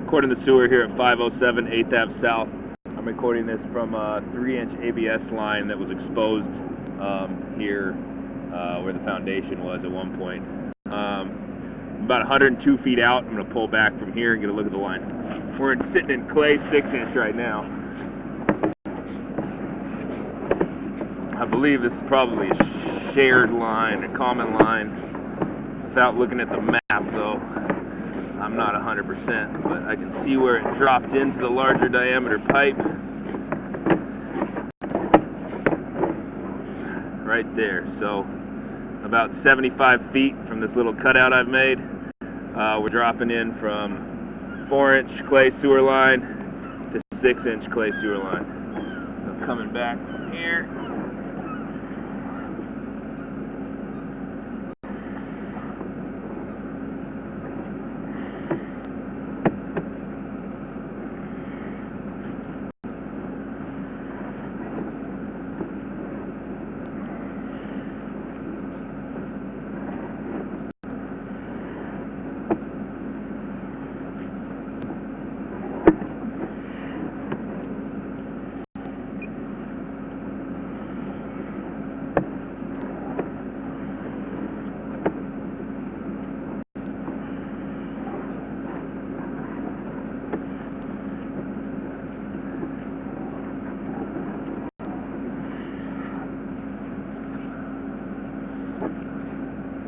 Recording the sewer here at 507 8th Ave South. I'm recording this from a 3-inch ABS line that was exposed here where the foundation was at one point. About 102 feet out. I'm going to pull back from here and get a look at the line. We're sitting in clay 6-inch right now. I believe this is probably a shared line, a common line. Without looking at the map though, I'm not 100%, but I can see where it dropped into the larger diameter pipe. Right there. So about 75 feet from this little cutout I've made. We're dropping in from 4-inch clay sewer line to 6-inch clay sewer line. So coming back from here.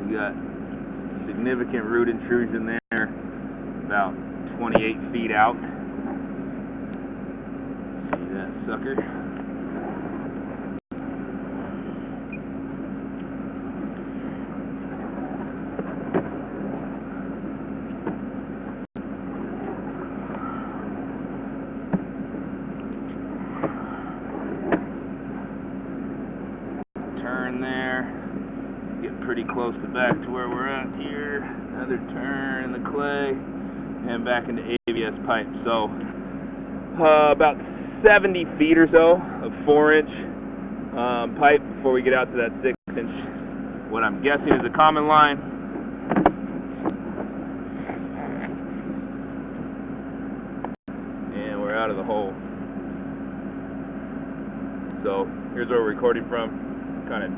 We got significant root intrusion there, about 28 feet out. See that sucker? Turn there. Getting pretty close to back to where we're at here. Another turn in the clay and back into ABS pipe. So about 70 feet or so of 4-inch pipe before we get out to that 6-inch, what I'm guessing is a common line. And we're out of the hole. So here's where we're recording from. Kind of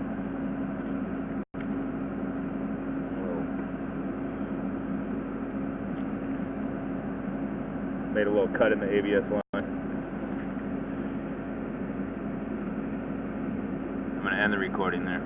made a little cut in the ABS line. I'm going to end the recording there.